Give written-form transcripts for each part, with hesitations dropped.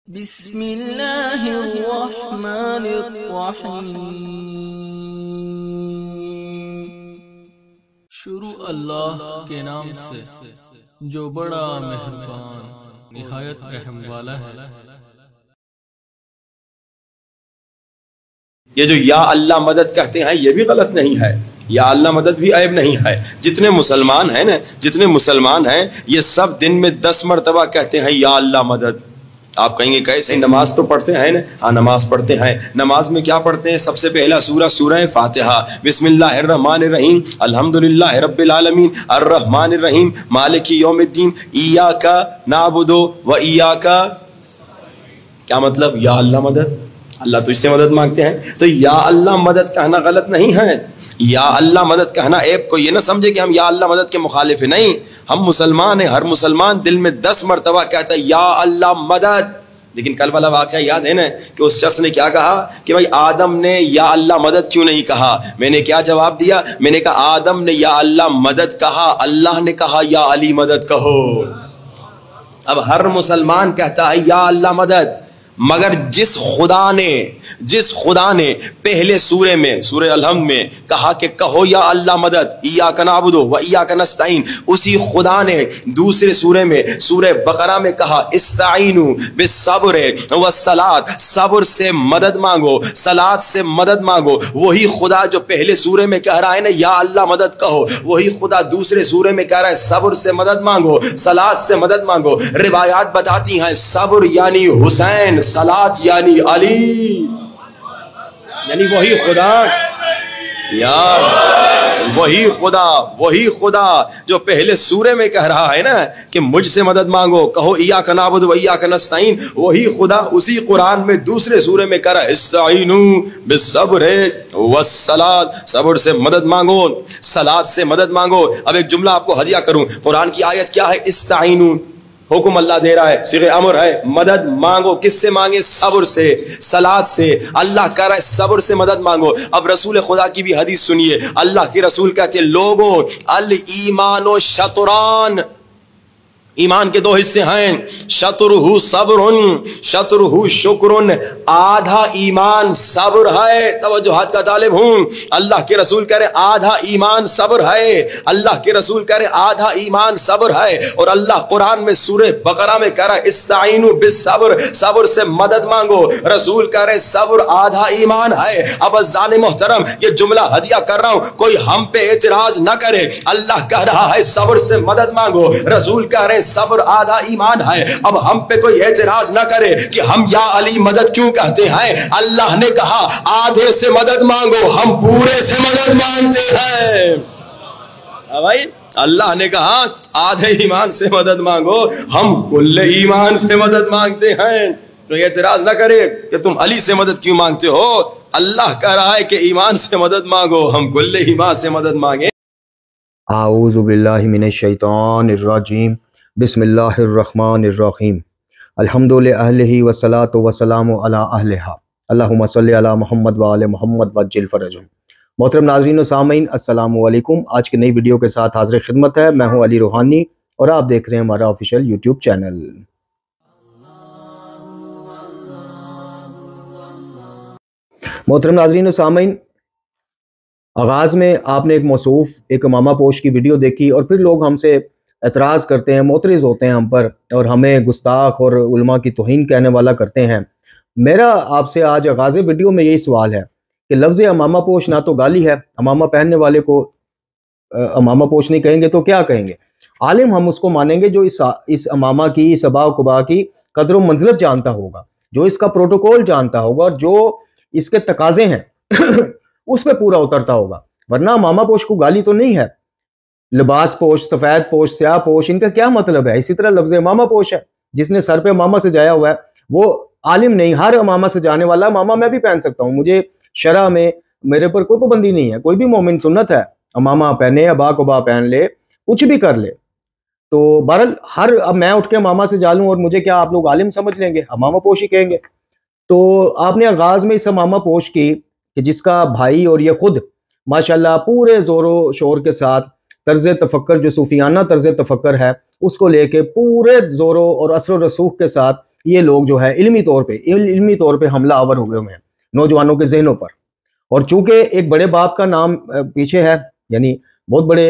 बिस्मिल्लाहिर्रहमानिर्रहीम। शुरू अल्लाह के नाम से जो बड़ा मेहरबान निहायत रहम वाला है। ये जो या अल्लाह मदद कहते हैं ये भी गलत नहीं है, या अल्लाह मदद भी ऐब नहीं है। जितने मुसलमान हैं ना, जितने मुसलमान हैं ये सब दिन में 10 मरतबा कहते हैं या अल्लाह मदद। आप कहेंगे कैसे? नमाज तो पढ़ते हैं ना? हाँ, नमाज पढ़ते हैं। नमाज में क्या पढ़ते हैं? सबसे पहला सूरह फातिहा, बिस्मिल्लाहिर्रहमानिर्रहीम, अल्हम्दुलिल्लाहि रब्बिल आलमीन, अर्रहमानिर्रहीम, मालिकी यौमिद्दीन, इय्याका नअबुदु व इय्याका। क्या मतलब? या अल्लाह मदद, अल्लाह तो इससे मदद मांगते हैं। तो या अल्लाह मदद कहना गलत नहीं है। या अल्लाह मदद कहना ऐप को ये ना समझे कि हम या अल्लाह मदद के मुखालिफ है। नहीं, हम मुसलमान हैं। हर मुसलमान दिल में 10 मरतबा कहता है या अल्लाह मदद। लेकिन कल वाला वाक़या याद है ना कि उस शख्स ने क्या कहा कि भाई आदम ने या अल्लाह मदद क्यों नहीं कहा? मैंने क्या जवाब दिया? मैंने कहा आदम ने या अल्लाह मदद कहा, अल्लाह ने कहा या अली मदद कहो। अब हर मुसलमान कहता है या अल्लाह मदद, मगर जिस खुदा ने पहले सूरे में, सूरे अलहम्द में कहा कि कहो या अल्लाह मदद, इय्याका नअबुदु व इय्याका नस्तईन, उसी खुदा ने दूसरे सूरे में, सूरे बकरा में कहा इस्ताईनु बिस्सब्र वस्सलात, सब्र से मदद मांगो, सलात से मदद मांगो। वही खुदा जो पहले सूरे में कह रहा है ना या अल्लाह मदद कहो, वही खुदा दूसरे सूरे में कह रहा है सब्र से मदद मांगो, सलात से मदद मांगो। रिवायात बताती हैं सब्र यानी हुसैन, सलात यानी अली, यानी वही खुदा, यार वही खुदा जो पहले सूरे में कह रहा है ना कि मुझसे मदद मांगो, कहो इय्याका नअबुदु व इय्याका नस्तईन, वही खुदा उसी कुरान में दूसरे सूरे में कह रहा है इस्ताईनु बिस्सब्र वस्सलात, सब्र से मदद मांगो, सलात से मदद मांगो। अब एक जुमला आपको हदिया करूं, कुरान की आयत क्या है? इस्ताईनु, हुक्म अल्लाह दे रहा है, सिगे अमर है, मदद मांगो। किससे मांगे? सब्र से, सलात से। अल्लाह कह रहा है सब्र से मदद मांगो। अब रसूल खुदा की भी हदीस सुनिए। अल्लाह के रसूल कहते हैं लोगो अल ईमानो शतरान, ईमान के 2 हिस्से हैं, शत्रुहु सब्रुन शत्रुहु शुक्रुन। आधा ईमान सब्र है। तवज्जो हाथ का तालिब हूं। अल्लाह के रसूल कह रहे आधा ईमान सब्र है। अल्लाह के रसूल कह रहे आधा ईमान सब्र है। और अल्लाह कुरान में सूरे बकरा में कह रहा है इस्ताईनु बिस्सब्र, सब्र से मदद मांगो। रसूल कह रहे सब्र आधा ईमान है। अब अज़ान मोहतरम ये जुमला हदिया कर रहा हूं, कोई हम पे एतराज न करे। अल्लाह कह रहा है सब्र से मदद मांगो, रसूल कह रहे सब्र आधा ईमान है। अब हम पे कोई एतराज ना करे कि हम या अली मदद क्यों कहते हैं। अल्लाह ने कहा आधे से मदद मांगो, हम पूरे से मदद मांगते हैं। भाई अल्लाह ने कहा आधे ईमान से मदद मांगो, हम कुल्ले ईमान से मदद मांगते हैं। तो एतराज ना करे कि तुम अली से मदद क्यों मांगते हो। अल्लाह कह रहा है कि ईमान से मदद मांगो, हम कुल्ले ईमान से मदद मांगे। आऊज़ु बिल्लाहि मिनश शैतानिर रजीम, बिस्मिल्लाहिर्रहमानिर्रहीम, अल्हम्दुलिल्लाहि अहलिही वस्सलातु वस्सलामु अला अहलिहा, अल्लाहुम्मा सल्लि अला मुहम्मद व आले मुहम्मद वज्जिल फरजहुम। मोहतरम नाज़रीन व सामीन, अस्सलामु अलैकुम। आज की नई वीडियो के साथ हाज़िर खिदमत है। मैं हूं अली रूहानी और आप देख रहे हैं हमारा ऑफिशियल यूट्यूब चैनल। मोहतरम नाज़रीन व सामीन, आगाज़ में आपने एक मौसूफ़, एक इमामा पोश की वीडियो देखी और फिर लोग हमसे एतराज़ करते हैं, मोतरिज़ होते हैं हम पर और हमें गुस्ताख और उलमा की तौहीन कहने वाला करते हैं। मेरा आपसे आज आगाज़ वीडियो में यही सवाल है कि लफ्ज़ अमामा पोश ना तो गाली है, अमामा पहनने वाले को अमामा पोश नहीं कहेंगे तो क्या कहेंगे? आलिम हम उसको मानेंगे जो इस अमामा की, इस अबा कुबा की कदर मंज़िलत जानता होगा, जो इसका प्रोटोकॉल जानता होगा और जो इसके तकाज़े हैं उस पर पूरा उतरता होगा। वरना अमामा पोश को गाली तो नहीं है। लिबास पोश, सफ़ेद पोश, स्याह पोश, इनका क्या मतलब है? इसी तरह लफ्ज़ अमामा पोश है, जिसने सर पे अमामा से जाया हुआ है वो आलिम नहीं। हर अमामा से जाने वाला अमामा मैं भी पहन सकता हूँ, मुझे शरअ में मेरे पर कोई पाबंदी नहीं है। कोई भी मोमिन सुन्नत है अमामा पहने, अबा कुबा पहन ले, कुछ भी कर ले। तो बहरहाल अब मैं उठ के अमामा से जा लूँ और मुझे क्या आप लोग आलिम समझ लेंगे? अमामा पोश ही कहेंगे। तो आपने आगाज़ में इस अमामा पोश की कि जिसका भाई और ये खुद माशाल्लाह पूरे ज़ोरो शोर के साथ तर्ज़ तफक्कर, जो सूफियाना तर्ज़ तफक्कर है, उसको लेके पूरे ज़ोरों और असर रसूख के साथ ये लोग जो है इल्मी तौर पे हमला आवर हुए हुए हैं नौजवानों के जहनों पर। और चूंकि एक बड़े बाप का नाम पीछे है, यानी बहुत बड़े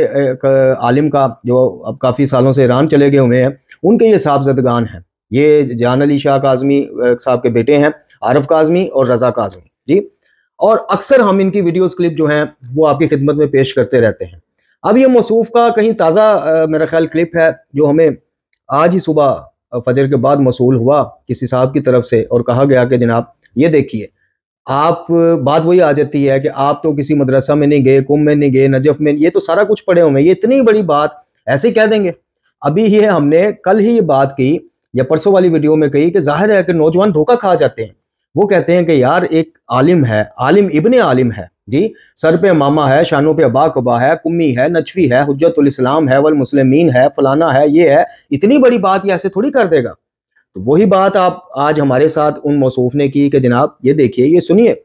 आलिम का, जो अब काफ़ी सालों से ईरान चले गए हुए हैं, उनके ये साहबजदगान हैं। ये जान अली शाह काज़मी साहब के बेटे हैं, आरफ काज़मी और रज़ा काज़मी जी। और अक्सर हम इनकी वीडियोस क्लिप जो हैं वो आपकी खिदमत में पेश करते रहते हैं। अब ये मौसूफ का कहीं ताज़ा मेरा ख्याल क्लिप है जो हमें आज ही सुबह फजर के बाद मौसूल हुआ किसी साहब की तरफ से, और कहा गया कि जनाब ये देखिए, आप बात वही आ जाती है कि आप तो किसी मदरसा में नहीं गए, कुम में नहीं गए, नजफ में, ये तो सारा कुछ पढ़े हुए हैं, ये इतनी बड़ी बात ऐसे ही कह देंगे। अभी ये हमने कल ही ये बात की या परसों वाली वीडियो में कही कि जाहिर है कि नौजवान धोखा खा जाते हैं। वो कहते हैं कि यार एक आलिम है, आलिम इब्ने आलिम है जी, सर पे मामा है, शानों पे अबा कबा है, कुम्मी है, नचवी है, हुज्जतुल इस्लाम है, वल मुस्लिमीन है, फलाना है, ये है, इतनी बड़ी बात ये ऐसे थोड़ी कर देगा। तो वही बात आप आज हमारे साथ उन मौसूफ ने की कि जनाब ये देखिए, ये सुनिए,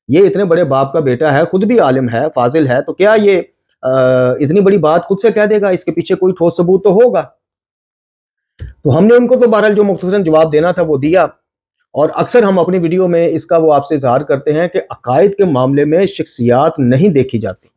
ये इतने बड़े बाप का बेटा है, खुद भी आलिम है, फाजिल है, तो क्या ये इतनी बड़ी बात खुद से कह देगा? इसके पीछे कोई ठोस सबूत तो होगा। तो हमने उनको तो बहरहाल जो मुख्तसरन जवाब देना था वो दिया। और अक्सर हम अपनी वीडियो में इसका वो आपसे इजहार करते हैं कि अकायद के मामले में शख्सियात नहीं देखी जाती।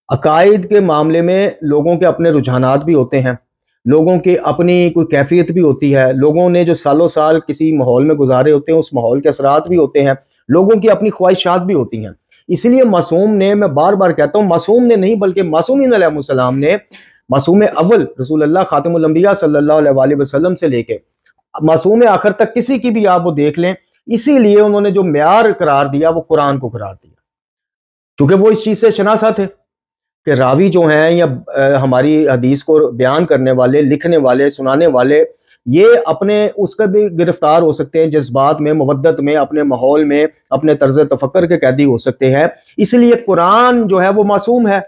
अकायद के मामले में लोगों के अपने रुझानात भी होते हैं, लोगों की अपनी कोई कैफियत भी होती है, लोगों ने जो सालों साल किसी माहौल में गुजारे होते हैं उस माहौल के असरात भी होते हैं, लोगों की अपनी ख्वाहिशात भी होती हैं। इसलिए मासूम ने, मैं बार बार कहता हूँ, मासूम ने नहीं बल्कि मासूमीन अलैहिस्सलाम ने, मासूम अव्वल रसूलुल्लाह खातिमुल अंबिया सल्लल्लाहु अलैहि वसल्लम से लेके मासूम आखिर तक किसी की भी आप वो देख लें, इसीलिए उन्होंने जो म्यार करार दिया वो कुरान को करार दिया, क्योंकि वो इस चीज से शनासा थे कि रावी जो हैं या हमारी हदीस को बयान करने वाले, लिखने वाले, सुनाने वाले, ये अपने उसका भी गिरफ्तार हो सकते हैं, जज्बात में, मवद्दत में, अपने माहौल में, अपने तर्ज तफक्कर के कैदी हो सकते हैं। इसलिए कुरान जो है वो मासूम है,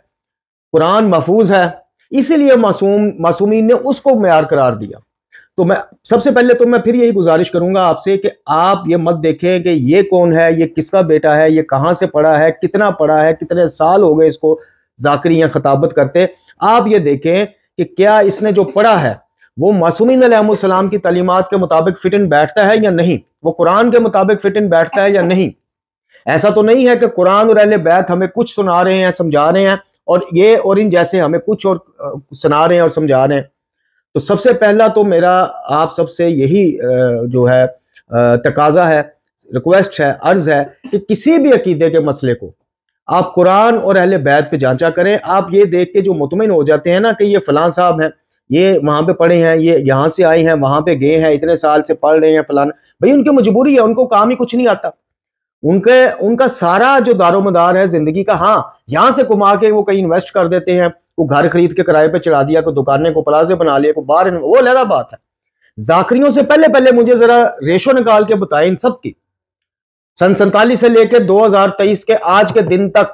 कुरान महफूज है, इसीलिए मासूमीन ने उसको म्यार करार दिया। तो मैं सबसे पहले तो मैं फिर यही गुजारिश करूंगा आपसे कि आप ये मत देखें कि ये कौन है, ये किसका बेटा है, ये कहाँ से पढ़ा है, कितना पढ़ा है, कितने साल हो गए इसको जाकरी या खताबत करते। आप ये देखें कि क्या इसने जो पढ़ा है वो मासूमीन अलैहिस्सलाम की तालीमात के मुताबिक फिट इन बैठता है या नहीं, वो कुरान के मुताबिक फिट इन बैठता है या नहीं। ऐसा तो नहीं है कि कुरान और अहले बैत हमें कुछ सुना रहे हैं, समझा रहे हैं, और ये और इन जैसे हमें कुछ और सुना रहे हैं और समझा रहे हैं। तो सबसे पहला तो मेरा आप सबसे यही जो है तकाजा है, रिक्वेस्ट है, अर्ज है कि किसी भी अकीदे के मसले को आप कुरान और अहले बैत पे जांचा करें। आप ये देख के जो मुतमिन हो जाते हैं ना कि ये फलां साहब हैं, ये वहां पे पढ़े हैं, ये यहाँ से आए हैं, वहां पे गए हैं, इतने साल से पढ़ रहे हैं फलाना, भाई उनकी मजबूरी है, उनको काम ही कुछ नहीं आता। उनका सारा जो दारोमदार है जिंदगी का, हाँ यहां से कमा के वो कहीं इन्वेस्ट कर देते हैं, को घर खरीद के किराए पे चढ़ा दिया, को दुकानें को प्लाजे बना लिया, को बाहर, वो अलग बात है। जाकरियों से पहले पहले मुझे जरा रेशो निकाल के बताएं इन सब की, सन 47 से लेकर 2023 के आज के दिन तक,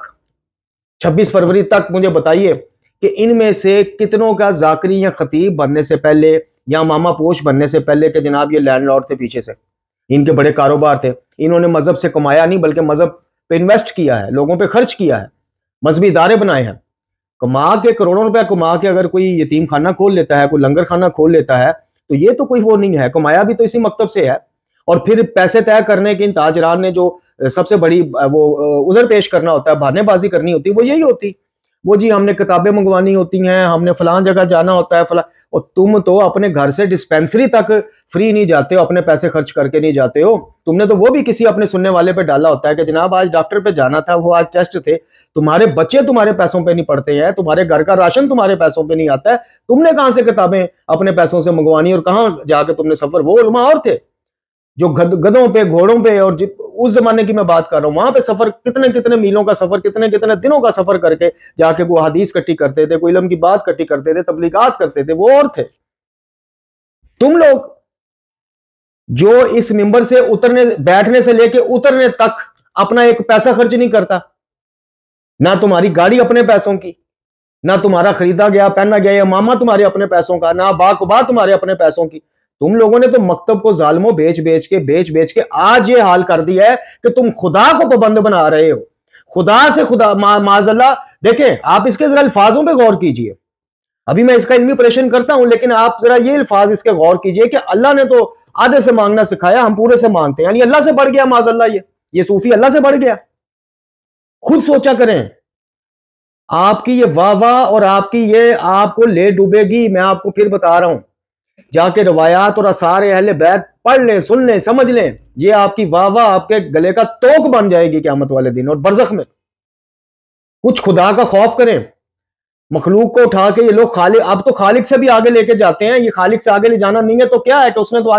26 फरवरी तक, मुझे बताइए कि इनमें से कितनों का जाकरी या खतीब बनने से पहले या मामा पोश बनने से पहले कि जनाब ये लैंडलॉर्ड थे, पीछे से इनके बड़े कारोबार थे, इन्होंने मजहब से कमाया नहीं बल्कि मजहब पे इन्वेस्ट किया है, लोगों पे खर्च किया है, मजहबी इदारे बनाए हैं, कमा के करोड़ों रुपया कमा के अगर कोई यतीम खाना खोल लेता है, कोई लंगर खाना खोल लेता है, तो ये तो कोई वो नहीं है, कमाया भी तो इसी मकतब से है। और फिर पैसे तय करने के इन ताजरान ने जो सबसे बड़ी वो उज़र पेश करना होता है, बहानेबाजी करनी होती है, वो यही होती, वो जी हमने किताबें मंगवानी होती हैं, हमने फलां जगह जाना होता है, फलां। और तुम तो अपने घर से डिस्पेंसरी तक फ्री नहीं जाते हो, अपने पैसे खर्च करके नहीं जाते हो, तुमने तो वो भी किसी अपने सुनने वाले पे डाला होता है कि जनाब आज डॉक्टर पे जाना था, वो आज टेस्ट थे, तुम्हारे बच्चे तुम्हारे पैसों पे नहीं पढ़ते हैं, तुम्हारे घर का राशन तुम्हारे पैसों पे नहीं आता है, तुमने कहां से किताबें अपने पैसों से मंगवानी और कहां जाके तुमने सफर, वो उलमा और थे जो गधों पे, घोड़ों पे, और उस जमाने की मैं बात कर रहा हूं, वहां पे सफर कितने कितने मीलों का सफर, कितने कितने दिनों का सफर करके जाके वो हदीस इकट्ठी करते थे, कोई इल्म की बात इकट्ठी करते थे, तबलीगात करते थे, वो और थे। तुम लोग जो इस मिंबर से उतरने, बैठने से लेके उतरने तक अपना एक पैसा खर्च नहीं करता, ना तुम्हारी गाड़ी अपने पैसों की, ना तुम्हारा खरीदा गया पहना गया या मामा तुम्हारे अपने पैसों का, ना बाकुबा तुम्हारे अपने पैसों की, तुम लोगों ने तो मकतब को जालिमों बेच बेच के आज ये हाल कर दिया है कि तुम खुदा को पाबंद बना रहे हो, खुदा से खुदा माजल्ला। देखें आप इसके जरा अल्फाजों पे गौर कीजिए, अभी मैं इसका इल्मी ऑपरेशन करता हूं, लेकिन आप जरा ये अल्फाज इसके गौर कीजिए कि अल्लाह ने तो आधे से मांगना सिखाया, हम पूरे से मांगते हैं, यानी अल्लाह से बढ़ गया माज़अल्लाह। ये सूफी अल्लाह से बढ़ गया। खुद सोचा करें, आपकी ये वाह वाह और आपकी ये आपको ले डूबेगी। मैं आपको फिर बता रहा हूं, जाके रवायात और आसार अहले बैत पढ़ लें, सुन लें, समझ लें। ये आपकी वाह वाह आपके गले का तोक बन जाएगी क़यामत वाले दिन और बरज़ख में। कुछ खुदा का खौफ करें। मखलूक को उठा के ये लोग खालिक, अब तो खालिक से भी आगे लेके जाते हैं। ये खालिक से आगे ले जाना नहीं है तो क्या है कि उसने तो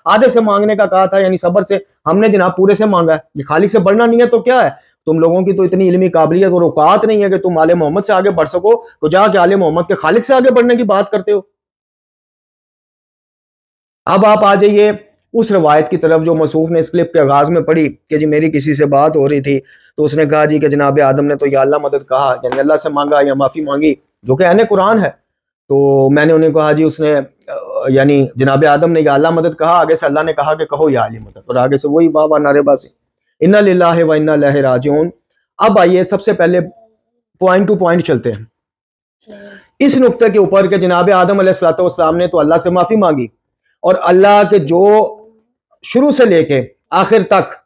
आधे से मांगने का कहा था, यानी सब्र से। हमने जनाब पूरे से मांगा है। ये खालिक से बढ़ना नहीं है तो क्या है? तुम लोगों की तो इतनी इल्मी काबिलियत और औकात नहीं है कि तुम आले मोहम्मद से आगे बढ़ सको, तो जाके आले मोहम्मद के खालिक से आगे बढ़ने की बात करते हो। अब आप आ जाइए उस रवायत की तरफ जो मसूफ ने इस क्लिप के आगाज में पढ़ी कि जी मेरी किसी से बात हो रही थी तो उसने कहा जी कि जनाब आदम ने तो या अल्लाह मदद कहा, यानी अल्लाह से मांगा या माफ़ी मांगी, जो कि अहले कुरान है। तो मैंने उन्हें कहा जी उसने यानी जनाब आदम ने या अल्लाह मदद कहा, आगे से अल्लाह ने कहा कि कहो या अली मदद, और आगे से वही वाह वाह नारेबाजी, इन्ना लिल्लाहि व इन्ना इलैहि राजिऊन। अब आइए सबसे पहले पॉइंट टू पॉइंट चलते हैं इस नुक्ते के ऊपर कि जनाब आदम अलैहिस्सलाम ने तो अल्लाह से माफ़ी मांगी और अल्लाह के जो शुरू से लेके आखिर तक,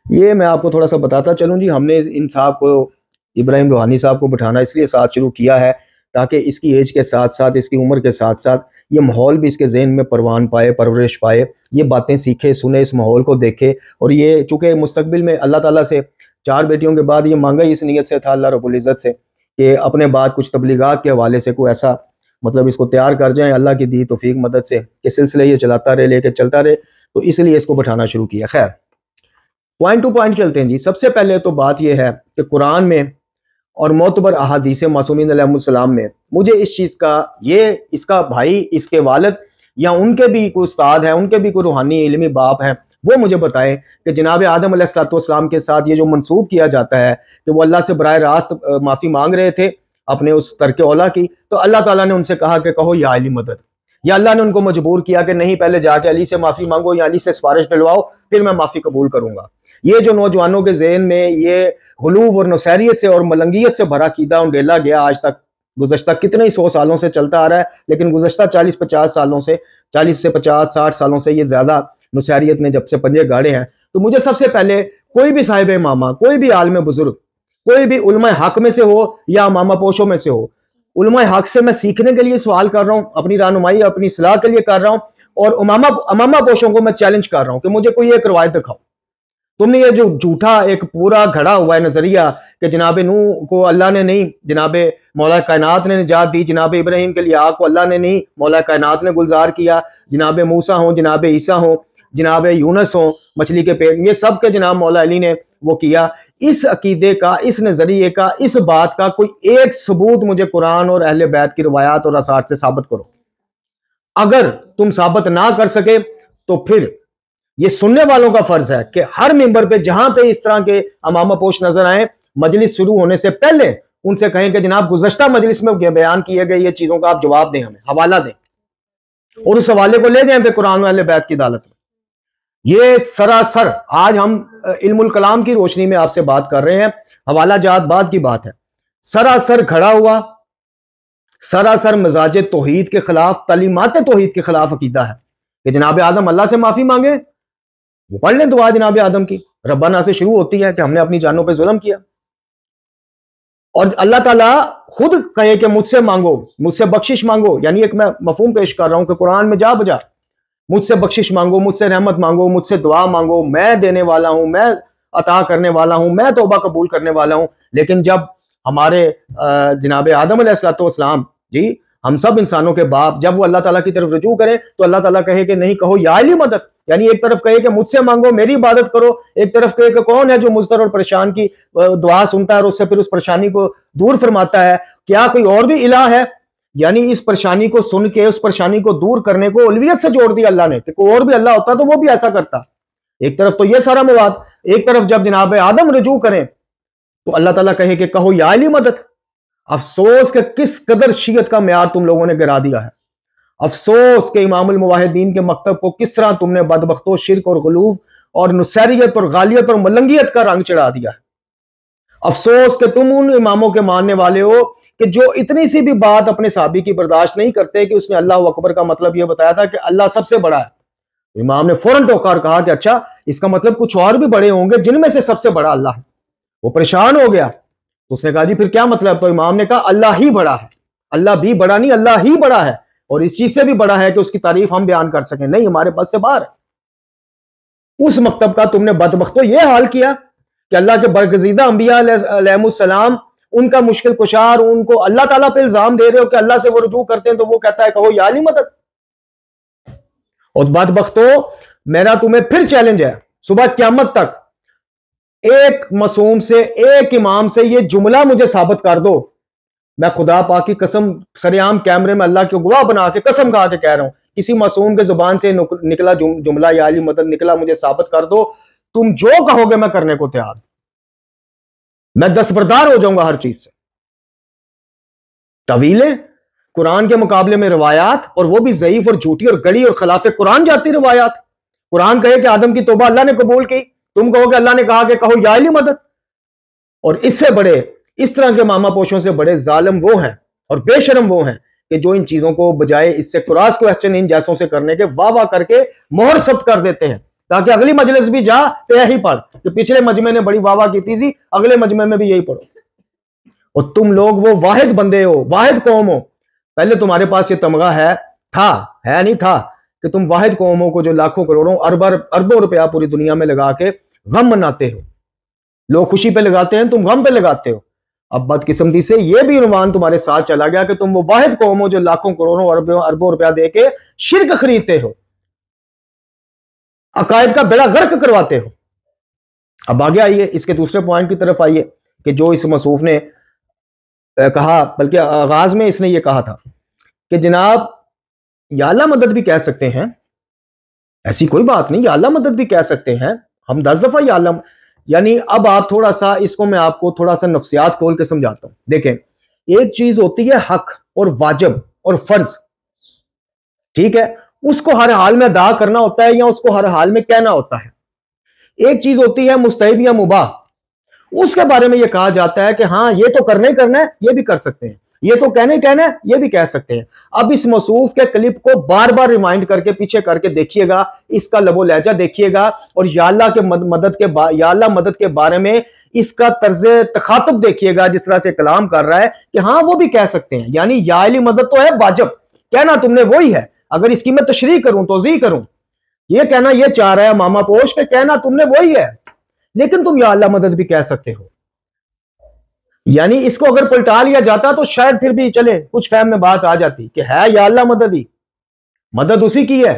ये मैं आपको थोड़ा सा बताता चलूं जी। हमने इन साहब को, इब्राहिम रूहानी साहब को बिठाना इसलिए साथ शुरू किया है ताकि इसकी एज के साथ साथ, इसकी उम्र के साथ साथ ये माहौल भी इसके जहन में परवान पाए, परवरिश पाए, ये बातें सीखे, सुने, इस माहौल को देखे। और ये चूँकि मुस्तकबिल में अल्लाह ताला से 4 बेटियों के बाद ये मांगा इस नीयत से था अल्लाह रब्बुल इज़्ज़त से कि अपने बाद कुछ तबलीगात के हवाले से कोई ऐसा मतलब इसको तैयार कर जाएं अल्लाह की दी तौफीक मदद से कि सिलसिले ये चलाता रहे, लेके चलता रहे, तो इसलिए इसको बैठाना शुरू किया। खैर पॉइंट टू पॉइंट चलते हैं जी। सबसे पहले तो बात यह है कि कुरान में और मोतबर अहादीस मासूमीन अलैहिस्सलाम में मुझे इस चीज़ का, ये इसका भाई, इसके वालिद या उनके भी कोई उस्ताद है, उनके भी कोई रूहानी इल्मी बाप है, वो मुझे बताएं कि जनाब आदम अलैहिस्सलाम के साथ ये जो मंसूब किया जाता है कि वो अल्लाह से बराह रास्त माफ़ी मांग रहे थे अपने उस तरके औला की, तो अल्लाह ताला ने उनसे कहा कि कहो या अली मदद, या अल्लाह ने उनको मजबूर किया कि नहीं पहले जाके अली से माफ़ी मांगो या अली से सिफारिश डलवाओ, फिर मैं माफ़ी कबूल करूंगा। ये जो नौजवानों के जहन में ये गुलूव और नौसैरियत से और मलंगियत से भरा कीदा उंडेला गया, आज तक गुज़श्ता कितने ही 100 सालों से चलता आ रहा है, लेकिन गुज़श्ता 40-50 सालों से, 40 से 50-60 सालों से ये ज़्यादा नौसैरियत ने जब से पंजे गाड़े हैं। तो मुझे सबसे पहले कोई भी साहिब इमामा, कोई भी आलिम बुजुर्ग, कोई भी उलमा हक में से हो या इमामा पोशों में से हो, उलमा हक से मैं सीखने के लिए सवाल कर रहा हूँ, अपनी रहनुमाई अपनी सलाह के लिए कर रहा हूँ, और इमामा पोशों को मैं चैलेंज कर रहा हूँ कि मुझे कोई एक रवायत दिखाओ। तुमने ये जो झूठा एक पूरा घड़ा हुआ है नजरिया कि जनाब नूह को अल्लाह ने नहीं, जनाब मौला कायनात ने निजात दी, जनाब इब्राहिम के लिए आग को अल्लाह ने नहीं, मौला कायनात ने गुलजार किया, जनाब मूसा हो, जनाब ईसा हो, जनाब यूनस हो मछली के पेट, ये सब के जनाब मौला अली ने वो किया। इस अकीदे का, इस नजरिए का, इस बात का कोई एक सबूत मुझे कुरान और अहले बैत की रवायात और आसार से साबित करो। अगर तुम साबित ना कर सके तो फिर ये सुनने वालों का फर्ज है कि हर मेंबर पे जहां पे इस तरह के अमामा पोश नजर आए, मजलिस शुरू होने से पहले उनसे कहें कि जनाब गुज़श्ता मजलिस में बयान किए गए ये चीजों का आप जवाब दें, हमें हवाला दें, और उस हवाले को ले जाएं पे कुरान अहले बैत की अदालत में। ये सरासर आज हम इल्मुल कलाम की रोशनी में आपसे बात कर रहे हैं, हवाला जात बाद की बात है। सरासर खड़ा हुआ, सरासर मजाज तौहीद के खिलाफ, तालीमात तौहीद के खिलाफ अकीदा है कि जनाब आदम अल्लाह से माफी मांगे। वो पढ़ लें दुआ जनाब आदम की, रब्बाना से शुरू होती है कि हमने अपनी जानों पे जुल्म किया, और अल्लाह ताला खुद कहे कि मुझसे मांगो, मुझसे बख्शिश मांगो। यानी एक मैं मफहूम पेश कर रहा हूं कि कुरान में जा बजा मुझसे बख्शिश मांगो, मुझसे रहमत मांगो, मुझसे दुआ मांगो, मैं देने वाला हूं, मैं अता करने वाला हूं, मैं तौबा कबूल करने वाला हूं। लेकिन जब हमारे जनाब आदम अलैहिस्सलाम जी, हम सब इंसानों के बाप, जब वो अल्लाह ताला की तरफ रुजू करें तो अल्लाह ताला कहे कि नहीं, कहो या अली मदद। यानी एक तरफ कहे कि मुझसे मांगो, मेरी इबादत करो, एक तरफ कहे कि कौन है जो मुज़तर और परेशान की दुआ सुनता है और उससे फिर उस परेशानी को दूर फरमाता है, क्या कोई और भी इलाह है? यानी इस परेशानी को सुन के उस परेशानी को दूर करने को उल्वियत से जोड़ दिया अल्लाह ने कि कोई और भी अल्लाह होता तो वो भी ऐसा करता। एक तरफ तो ये सारा मवाद, एक तरफ जब जनाब आदम रुजू करें तो अल्लाह ताला कहे कि कहो या अली मदद। अफसोस के किस कदर शियत का म्यार तुम लोगों ने गिरा दिया है। अफसोस के इमामुल मुवाहिदीन के मकतब को किस तरह तुमने बदबख्तो शिर्क और गुलूफ और नुसैरियत और गालियत और मलंगियत का रंग चढ़ा दिया है। अफसोस के तुम उन इमामों के मानने वाले हो कि जो इतनी सी भी बात अपने साहबी की बर्दाश्त नहीं करते कि उसने अल्लाह अकबर का मतलब यह बताया था कि अल्लाह सबसे बड़ा है। इमाम ने फौरन टोकर कहा कि अच्छा, इसका मतलब कुछ और भी बड़े होंगे जिनमें से सबसे बड़ा अल्लाह है। वो परेशान हो गया, तो उसने कहा जी फिर क्या मतलब? तो इमाम ने कहा अल्लाह ही बड़ा है, अल्लाह भी बड़ा नहीं, अल्लाह ही बड़ा है, और इस चीज से भी बड़ा है कि उसकी तारीफ हम बयान कर सकें, नहीं हमारे बस से बाहर। उस मकतब का तुमने बदबख्तो ये हाल किया कि अल्लाह के बरगजीदा अंबिया अलैहिस्सलाम, उनका मुश्किल कुशार, उनको अल्लाह ताला पे इल्जाम दे रहे हो कि अल्लाह से वो रुजू करते हैं, तो वो कहता है कहो या अली मदद। और बदबख्तो, मेरा तुम्हें फिर चैलेंज है, सुबह क़यामत तक एक मासूम से, एक इमाम से ये जुमला मुझे साबित कर दो, मैं खुदा पाक की कसम सरेआम कैमरे में अल्लाह के गवाह बना के कसम खा के कह रहा हूं, किसी मासूम के जुबान से निकला जुमला या अली मदद निकला, मुझे साबित कर दो, तुम जो कहोगे मैं करने को तैयार, मैं दस्तबरदार हो जाऊंगा हर चीज से। तवीलें, कुरान के मुकाबले में रिवायात, और वो भी ज़ईफ और झूठी और गड़ी और खिलाफ कुरान जाती रिवायात। कुरान कहे कि आदम की तौबा अल्लाह ने कबूल की, तुम कहोगे अल्लाह ने कहा कि कहो या अली मदद। और इससे बड़े, इस तरह के मामा पोशों से बड़े जालिम वो हैं और बेशरम वो हैं कि जो इन चीजों को बजाय इससे क्रॉस क्वेश्चन इन जैसों से करने के वाह वाह करके मोहर सब्त कर देते हैं, ताकि अगली मजलिस भी जा तो यही पढ़ कि पिछले मजमे ने बड़ी वाह वाह की थी, अगले मजमे में भी यही पढ़ो। और तुम लोग वो वाहिद बंदे हो, वाहिद कौम हो। पहले तुम्हारे पास ये तमगा है नहीं था कि तुम वाहिद कौम हो को जो लाखों करोड़ों अरबों रुपया पूरी दुनिया में लगा के गम मनाते हो। लोग खुशी पे लगाते हैं, तुम गम पे लगाते हो। अब बदकिस्मती से यह भी उन्वान तुम्हारे साथ चला गया कि तुम वो वाहिद कौम हो जो लाखों करोड़ों अरबों रुपया देके शिर्क खरीदते हो, अकायद का बेड़ा गर्क करवाते हो। अब आगे आइए, इसके दूसरे पॉइंट की तरफ आइए कि जो इस मसूफ ने कहा, बल्कि आगाज में इसने ये कहा था कि जनाब या अल्लाह मदद भी कह सकते हैं, ऐसी कोई बात नहीं, या अल्लाह मदद भी कह सकते हैं, हम 10 दफा या अल्लाह। यानी अब आप थोड़ा सा इसको, मैं आपको थोड़ा सा नफ्सियात खोल के समझाता हूं। देखें, एक चीज होती है हक और वाजिब और फर्ज, ठीक है, उसको हर हाल में अदा करना होता है या उसको हर हाल में कहना होता है। एक चीज होती है मुस्तहब या मुबाह, उसके बारे में यह कहा जाता है कि हाँ ये तो करना ही करना है, ये भी कर सकते हैं, ये तो कहना ही कहना है, ये भी कह सकते हैं। अब इस मसूफ के क्लिप को बार बार रिमाइंड करके पीछे करके देखिएगा, इसका लबो लहजा देखिएगा, और या अल्लाह के मदद के बारे में इसका तर्ज तखातुब देखिएगा, जिस तरह से कलाम कर रहा है कि हाँ वो भी कह सकते हैं। यानी या अली मदद तो है वाजिब, कहना तुमने वही है। अगर इसकी मैं तशरीह करूं, तोज़ीह करूं, ये कहना ये चाह रहा है मामा पोश के कहना तुमने वही है, लेकिन तुम या अल्लाह मदद भी कह सकते हो। यानी इसको अगर पलटा लिया जाता तो शायद फिर भी चले, कुछ फहम में बात आ जाती कि है या अल्लाह मदद ही, मदद उसी की है,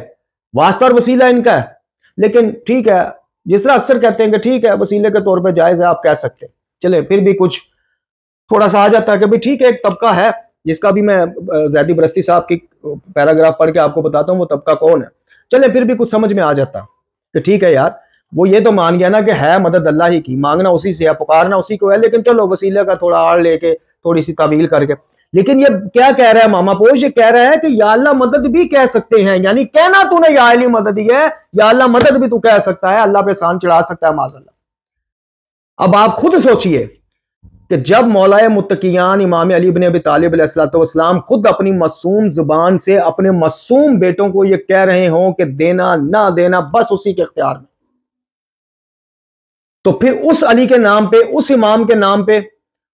वास्ता और वसीला इनका है। लेकिन ठीक है, जिस तरह अक्सर कहते हैं कि ठीक है वसीले के तौर पे जायज है, आप कह सकते हैं, चले फिर भी कुछ थोड़ा सा आ जाता है कि भाई ठीक है एक तबका है, जिसका भी मैं ज़ैदी बरस्ती साहब की पैराग्राफ पढ़ के आपको बताता हूँ वो तबका कौन है, चले फिर भी कुछ समझ में आ जाता कि ठीक है यार, वो ये तो मान गया ना कि है मदद अल्लाह ही की, मांगना उसी से है, पुकारना उसी को है, लेकिन चलो वसीले का थोड़ा आड़ लेके थोड़ी सी तावील करके। लेकिन ये क्या कह रहा है मामा पोश, ये कह रहा है कि या अल्लाह मदद भी कह सकते हैं, यानी कहना तूने या अली मदद ही है, या अल्लाह मदद भी तू कह सकता है, अल्लाह पे सान चढ़ा सकता है माज़अल्लाह। अब आप खुद सोचिए कि जब मौलाए मुत्तकियान इमाम अली इब्न अबी तालिब अलैहिस्सलाम खुद अपनी मासूम जुबान से अपने मासूम बेटों को यह कह रहे हों कि देना ना देना बस उसी के इख्तियार में, तो फिर उस अली के नाम पे, उस इमाम के नाम पे,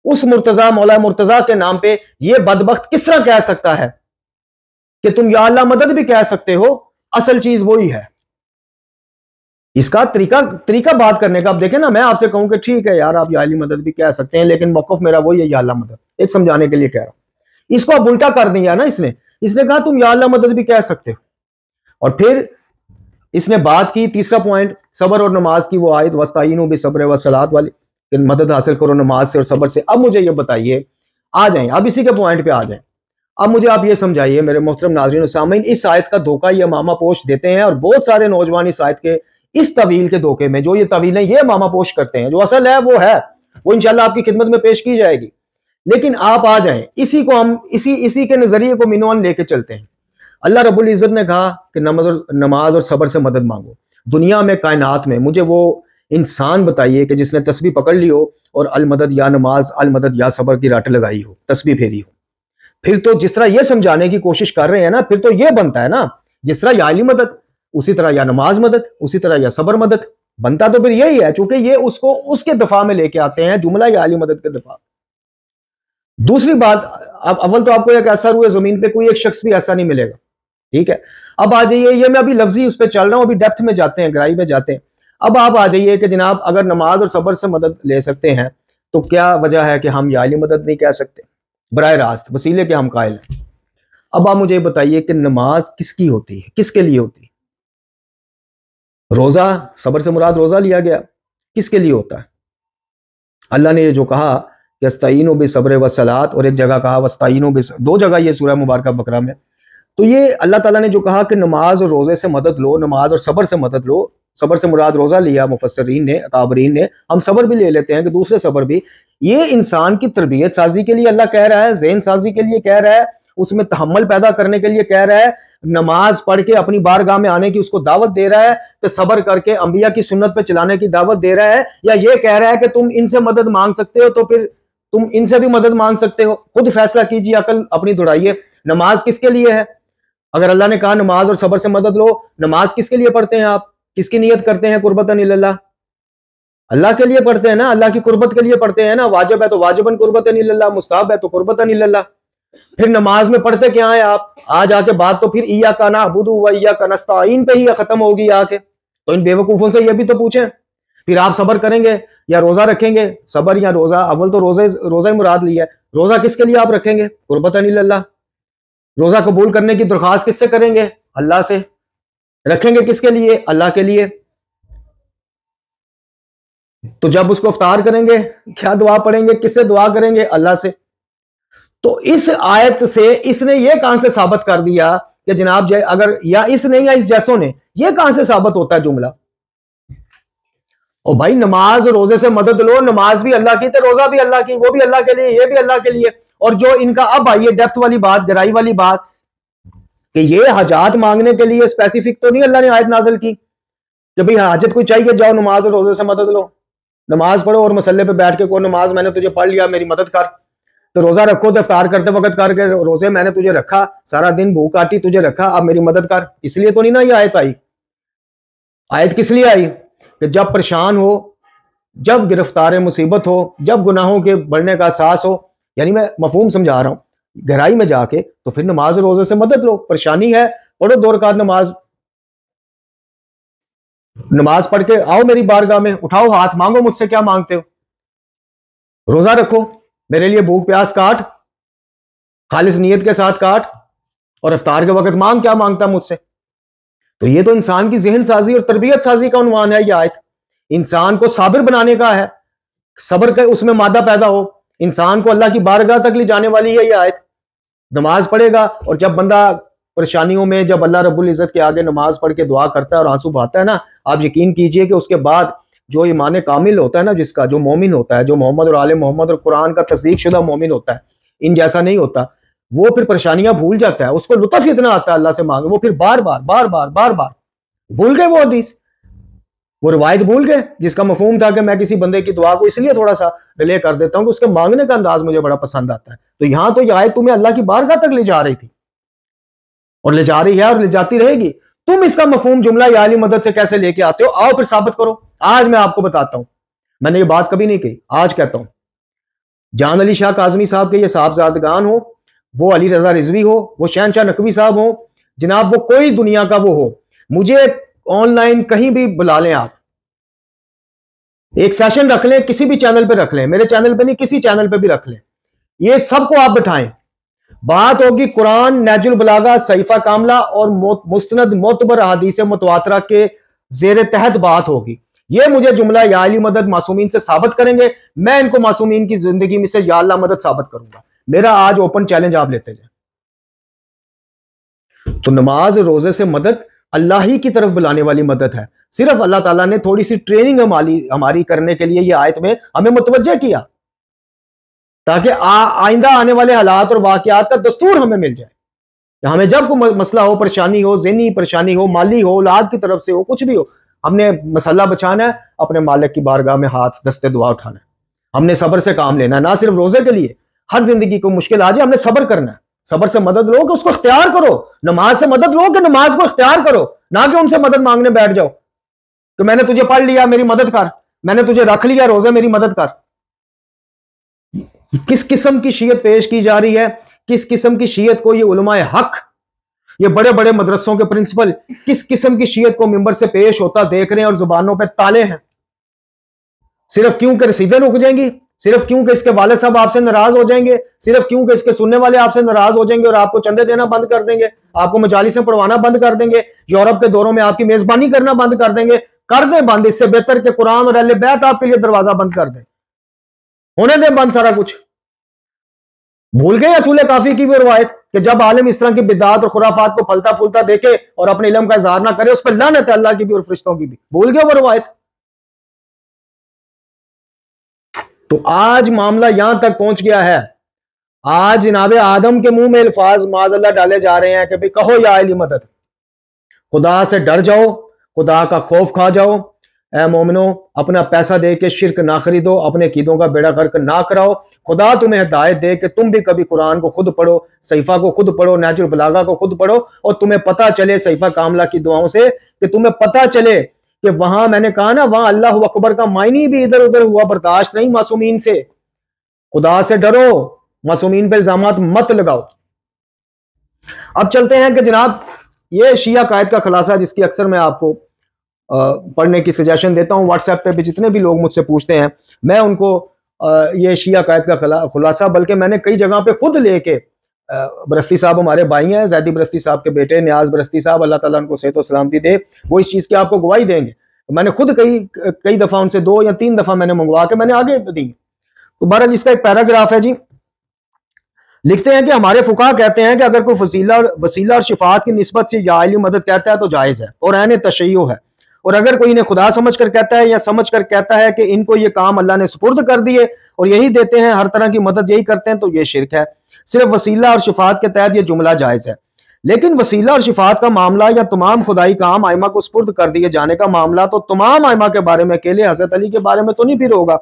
उस मुर्तजा मौला मुर्तजा के नाम पे यह बदबख्त किस तरह कह सकता है कि तुम या अल्लाह मदद भी कह सकते हो? असल चीज वही है। इसका तरीका बात करने का, अब देखें ना, मैं आपसे कहूं कि ठीक है यार आप या अली मदद भी कह सकते हैं, लेकिन मौक़िफ़ मेरा वही है या अल्लाह मदद, एक समझाने के लिए कह रहा हूं। इसको अब उल्टा कर दिया ना इसने कहा तुम या अल्लाह मदद भी कह सकते हो। और फिर इसने बात की, तीसरा पॉइंट, सब्र और नमाज की वो आयत, वस्ताईनु बिस्सब्र व सलात वाली, मदद हासिल करो नमाज से और सब्र से। अब मुझे ये बताइए, आ जाएं अब इसी के पॉइंट पे आ जाएं। अब मुझे आप ये समझाइए मेरे मोहतरम नाज़रीन और सामीन, इस आयत का धोखा ये मामा पोश देते हैं, और बहुत सारे नौजवान इस आयत के इस तवील के धोखे में, जो ये तवीलें ये मामा पोश करते हैं, जो असल है वो इंशाल्लाह आपकी खिदमत में पेश की जाएगी। लेकिन आप आ जाएं, इसी को हम इसी के नजरिए को मिनवान लेके चलते हैं। अल्लाह रब्बुल इज़्ज़त ने कहा कि नमाज और सब्र से मदद मांगो। दुनिया में, कायनात में मुझे वो इंसान बताइए कि जिसने तस्बीह पकड़ ली हो और अल मदद या नमाज, अल मदद या सबर की रट लगाई हो, तस्बीह फेरी हो, फिर तो जिस तरह ये समझाने की कोशिश कर रहे हैं ना, फिर तो ये बनता है ना, जिस तरह या अली मदद उसी तरह या नमाज मदद, उसी तरह या सबर मदद, बनता तो फिर यही है, चूंकि ये उसको उसके दफा में लेके आते हैं, जुमला या अली मदद के दफा। दूसरी बात, अब अव्वल तो आपको एक ऐसा रूए जमीन पे कोई एक शख्स भी ऐसा नहीं मिलेगा, ठीक है। अब आ जाइए, ये मैं अभी लफ्जी उस पर चल रहा हूं, अभी डेप्थ में जाते हैं, गहराई में जाते हैं। अब आप आ जाइए कि जनाब अगर नमाज और सबर से मदद ले सकते हैं तो क्या वजह है कि हम या अली मदद नहीं कह सकते? बराह रास्त वसीले के हम कायल हैं। अब आप मुझे बताइए कि नमाज किसकी होती है, किसके लिए होती है? रोजा, सबर से मुराद रोजा लिया गया, किसके लिए होता है? अल्लाह ने ये जो कहा कि अस्ताईनो बि सब्र व सलात, और एक जगह कहा वस्ताईनो बि, दो जगह ये सूरह मुबारक बकरा में, तो ये अल्लाह ताला ने जो कहा कि नमाज और रोजे से मदद लो, नमाज और सबर से मदद लो, सबर से मुराद रोजा लिया मुफस्सरीन ने, अकाबरीन ने, हम सबर भी ले लेते हैं कि दूसरे सबर भी, ये इंसान की तरबियत साजी के लिए अल्लाह कह रहा है, ज़हन साजी के लिए कह रहा है, उसमें तहम्मुल पैदा करने के लिए कह रहा है, नमाज पढ़ के अपनी बारगाह में आने की उसको दावत दे रहा है, तो सबर करके अंबिया की सुन्नत पे चलाने की दावत दे रहा है, या ये कह रहा है कि तुम इनसे मदद मांग सकते हो तो फिर तुम इनसे भी मदद मांग सकते हो? खुद फैसला कीजिए, अकल अपनी दौड़ाइए। नमाज किसके लिए है? अगर अल्लाह ने कहा नमाज और सबर से मदद लो, नमाज किसके लिए पढ़ते हैं आप? किसकी नियत करते हैं? कुर्बतन इल्लल्लाह, अल्लाह के लिए पढ़ते हैं ना, अल्लाह की कुर्बत के लिए पढ़ते हैं ना। वाजिब है तो वाजिबन कुर्बतन इल्लल्लाह, मुस्ताहब है तो कुर्बतन इल्लल्लाह। फिर नमाज में पढ़ते क्या है आप? आज आके बात तो फिर इय्याका नअबुदु व इय्याका नस्तईन पे ही खत्म होगी आके। तो इन बेवकूफों से ये भी तो पूछें, फिर आप सबर करेंगे या रोजा रखेंगे? सबर या रोजा, अव्वल तो रोजा ही मुराद लिया है। रोजा किसके लिए आप रखेंगे? कुर्बतन इल्लल्लाह। रोजा कबूल करने की दरख्वास्त किससे करेंगे? अल्लाह से। रखेंगे किसके लिए? अल्लाह के लिए। तो जब उसको इफ्तार करेंगे क्या दुआ पढ़ेंगे? किससे दुआ करेंगे? अल्लाह से। तो इस आयत से इसने ये कहां से साबित कर दिया कि जनाब अगर, या इसने या इस जैसों ने, ये कहां से साबित होता है जुमला? और भाई नमाज और रोजे से मदद लो, नमाज भी अल्लाह की, तो रोजा भी अल्लाह की, वो भी अल्लाह के लिए, ये भी अल्लाह के लिए। और जो इनका, अब आइए डेप्थ वाली बात, गहराई वाली बात, कि ये हजात मांगने के लिए स्पेसिफिक तो नहीं अल्लाह ने आयत नाजिल की कि भाई हाजत कोई चाहिए जाओ नमाज और रोजे से मदद लो, नमाज पढ़ो और मसल्ले पे बैठ के को नमाज मैंने तुझे पढ़ लिया मेरी मदद कर। तो रोजा रखो तो इफ्तार करते वक्त करके, रोजे मैंने तुझे रखा, सारा दिन भूख काटी तुझे रखा, अब मेरी मदद कर, इसलिए तो नहीं ना ये आयत आई। आयत किस लिए आई? कि जब परेशान हो, जब गिरफ्तार मुसीबत हो, जब गुनाहों के बढ़ने का एहसास हो, यानी मैं मफहूम समझा रहा हूं, गहराई में जाके, तो फिर नमाज और रोजे से मदद लो। परेशानी है, पढ़ो 2 रकात नमाज, नमाज पढ़ के आओ मेरी बारगाह में, उठाओ हाथ, मांगो मुझसे क्या मांगते हो। रोजा रखो, मेरे लिए भूख प्यास काट, खालिस नियत के साथ काट, और इफ्तार के वक्त मांग क्या मांगता मुझसे। तो ये तो इंसान की जहन साजी और तरबियत साजी का उन्वान है। ये आयत इंसान को साबिर बनाने का है, सब्र का उसमें मादा पैदा हो, इंसान को अल्लाह की बारगाह तक ले जाने वाली है ये आयत। नमाज पढ़ेगा, और जब बंदा परेशानियों में, जब अल्लाह रब्बुल इज्जत के आगे नमाज पढ़ के दुआ करता है और आंसू बहाता है ना, आप यकीन कीजिए कि उसके बाद जो ईमान कामिल होता है ना, जिसका, जो मोमिन होता है, जो मोहम्मद और आले मोहम्मद और कुरान का तस्दीक शुदा मोमिन होता है, इन जैसा नहीं होता, वो फिर परेशानियां भूल जाता है, उसको लुत्फ इतना आता है अल्लाह से मांगे, वो फिर बार बार भूल गए वो हदीस, वो रिवायत भूल गए जिसका मफहूम था कि मैं किसी बंदे की दुआ को इसलिए थोड़ा सा डिले कर देता हूं कि उसके मांगने का अंदाज मुझे बड़ा पसंद आता है। तो यहां तो यह आयत तुम्हें अल्लाह की बारगाह तक ले जा रही थी, और ले जा रही है और ले जाती रहेगी। तुम इसका मफहूम जुमला या अली मदद से कैसे लेके आते हो? आओ फिर साबित करो। आज मैं आपको बताता हूं, मैंने ये बात कभी नहीं कही, आज कहता हूं। जान अली शाह काजमी साहब के ये साहबजादगान हो, वो अली रजा रिजवी हो, वो शहनशाह नकवी साहब हो, जनाब वो कोई दुनिया का वो हो, मुझे ऑनलाइन कहीं भी बुला लें, आप एक सेशन रख लें, किसी भी चैनल पे रख लें, मेरे चैनल पे नहीं, किसी चैनल पे भी रख लें, ये सबको आप बिठाएं, बात होगी कुरान, नहजुल बलागा, सहीफा कामला और मुस्तनद मोतबर अहादीस मुतवातरा के जेर तहत बात होगी। ये मुझे जुमला या अली मदद मासूमीन से साबित करेंगे, मैं इनको मासूमीन की जिंदगी में से या अल्लाह मदद साबित करूंगा। मेरा आज ओपन चैलेंज आप लेते जाए। तो नमाज रोजे से मदद अल्लाह ही की तरफ बुलाने वाली मदद है। सिर्फ अल्लाह ताला ने थोड़ी सी ट्रेनिंग हमारी करने के लिए ये आयत में हमें मुतवज्जह किया, ताकि आइंदा आने वाले हालात और वाकयात का दस्तूर हमें मिल जाए। हमें जब कोई मसला हो, परेशानी हो, ज़हनी परेशानी हो, माली हो, औलाद की तरफ से हो, कुछ भी हो, हमने मसला बचाना है, अपने मालिक की बारगाह में हाथ दस्ते दुआ उठाना है, हमने सब्र से काम लेना है, ना सिर्फ रोजे के लिए, हर जिंदगी को मुश्किल आ जाए हमने सब्र करना है। सब्र से मदद लो कि उसको इख्तियार करो, नमाज से मदद लो कि नमाज को इख्तियार करो, ना कि उनसे मदद मांगने बैठ जाओ कि मैंने तुझे पढ़ लिया मेरी मदद कर, मैंने तुझे रख लिया रोजे मेरी मदद कर। किस किस्म की शीयत पेश की जा रही है, किस किस्म की शीयत को ये उलमाए हक, ये बड़े बड़े मदरसों के प्रिंसिपल किस किस्म की शीयत को मिंबर से पेश होता देख रहे हैं और जुबानों पे ताले हैं। सिर्फ क्यों कि रसीदें रुक जाएंगी, सिर्फ क्यों कि इसके वाले साहब आपसे नाराज हो जाएंगे, सिर्फ क्यों कि इसके सुनने वाले आपसे नाराज हो जाएंगे और आपको चंदे देना बंद कर देंगे, आपको मजालिसें पढ़वाना बंद कर देंगे, यूरोप के दौरों में आपकी मेजबानी करना बंद कर देंगे। कर दें बंद, इससे बेहतर के कुरान और अहले बैत आपके लिए दरवाजा बंद कर दें, होने दें बंद सारा कुछ। भूल गए असूल काफी की वो रवायत कि जब आलिम इस तरह की बिदात और खुराफात को फलता फूलता देखे और अपने इल्म का इजहार ना करे, उस पर लानत है अल्लाह की भी और फरिश्तों की भी। भूल गए वो रवायत। तो आज मामला यहां तक पहुंच गया है, आज जनाब आदम के मुंह में अल्फाज माज़अल्लाह डाले जा रहे हैं कि भाई कहो या अली मदद, खुदा से डर जाओ, खुदा का खौफ खा जाओ, ऐ मोमिनो अपना पैसा दे के शिरक ना खरीदो, अपने अकीदों का बेड़ा गर्क ना कराओ, खुदा तुम्हें हिदायत दे कि तुम भी कभी कुरान को खुद पढ़ो, सहीफा को खुद पढ़ो, नहजुल बलागा को खुद पढ़ो और तुम्हें पता चले सहीफा कामला की दुआओं से कि तुम्हें पता चले कि वहां मैंने कहा ना वहां अल्लाह अकबर का मायनी भी इधर उधर हुआ बर्दाश्त नहीं मासूमीन से। खुदा से डरो, मासूमीन पे इल्जामात मत लगाओ। अब चलते हैं कि जनाब ये शिया कायद का खुलासा जिसकी अक्सर मैं आपको पढ़ने की सजेशन देता हूं, व्हाट्सएप पे भी जितने भी लोग मुझसे पूछते हैं मैं उनको ये शिया कायद का खुलासा, बल्कि मैंने कई जगह पे खुद लेके बरस्ती साहब हमारे भाई हैं, जैदी बरस्ती साहब के बेटे न्याज बरस्ती साहब, अल्लाह ताला उनको सेहत और सलामती दे, वो इस चीज़ की आपको गवाही देंगे। मैंने खुद कई दफ़ा उनसे 2 या 3 दफ़ा मैंने मंगवा के मैंने आगे दी। तो बहरहाल इसका एक पैराग्राफ है जी, लिखते हैं कि हमारे फुका कहते हैं कि अगर कोई वसीला और शिफात की निस्बत से या अली मदद कहता है तो जायज़ है और ऐन तशय्यो है, और अगर कोई इन्हें खुदा समझ कर कहता है या समझ कर कहता है कि इनको ये काम अल्लाह ने सुपुर्द कर दिए और यही देते हैं, हर तरह की मदद यही करते हैं, तो ये शिरक है। सिर्फ वसीला और शिफात के तहत ये जुमला जायज़ है, लेकिन वसीला और शिफात का मामला या तमाम खुदाई काम आइमा को सुपुर्द कर दिए जाने का मामला तो तमाम आइमा के बारे में, अकेले हजरत अली के बारे में तो नहीं फिर होगा।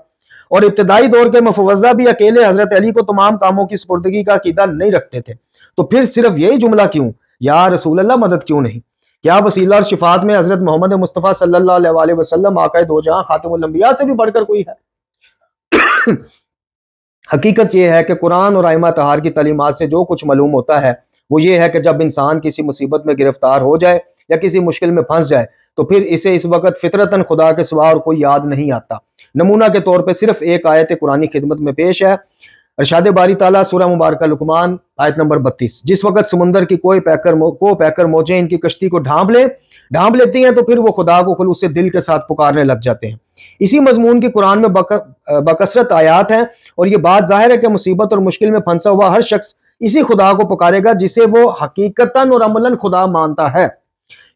और इब्तदाई दौर के मुफव्वज़ा भी अकेले हजरत अली को तमाम कामों की सुपुर्दगी का अकीदा नहीं रखते थे, तो फिर सिर्फ यही जुमला क्यों, या रसूल अल्लाह मदद क्यों नहीं? क्या वसीला और शिफात में हजरत मोहम्मद मुस्तफ़ा सल्लल्लाहु अलैहि वसल्लम आक़ाए दो जहां खातिमुल अंबिया से भी बढ़कर कोई है? हकीकत यह है कि कुरान और आइमा तहार की तालीमात से जो कुछ मालूम होता है वो ये है कि जब इंसान किसी मुसीबत में गिरफ्तार हो जाए या किसी मुश्किल में फंस जाए तो फिर इसे इस वक्त फितरतन खुदा के सिवा और कोई याद नहीं आता। नमूना के तौर पर सिर्फ एक आयत कुरानी खिदमत में पेश है, अरशाद बारी ताला सूरह मुबारक लुकमान आयत नंबर 32। जिस वक्त समुंदर की कोई पैकर मौजें इनकी कश्ती को ढांप लेती हैं तो फिर वो खुदा को खुलूस से दिल के साथ पुकारने लग जाते हैं। इसी मजमून की कुरान में बकसरत आयात हैं और ये बात जाहिर है कि मुसीबत और मुश्किल में फंसा हुआ हर शख्स इसी खुदा को पुकारेगा जिसे वो हकीकतन और अमलन खुदा मानता है।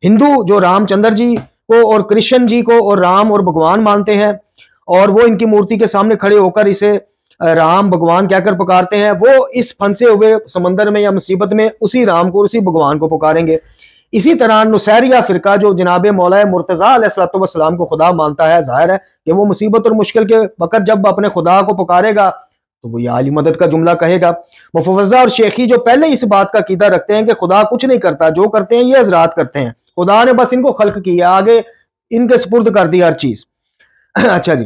हिंदू जो रामचंद्र जी को और कृष्ण जी को और राम और भगवान मानते हैं और वो इनकी मूर्ति के सामने खड़े होकर इसे राम भगवान कहकर पुकारते हैं, वो इस फंसे हुए समंदर में या मुसीबत में उसी राम को उसी भगवान को पुकारेंगे। इसी तरह नुसैरिया फिरका जो जनाब मौला मुर्तज़ा अलैहिस्सलातु वस्सलाम को खुदा मानता है, जाहिर है कि वो मुसीबत और मुश्किल के वक्त जब अपने खुदा को पुकारेगा तो वो या अली मदद का जुमला कहेगा। मुफव्वज़ा और शेखी जो पहले इस बात का अकीदा रखते हैं कि खुदा कुछ नहीं करता, जो करते हैं ये हज़रात करते हैं, खुदा ने बस इनको खल्क किया, आगे इनके सुपुर्द कर दी हर चीज। अच्छा जी,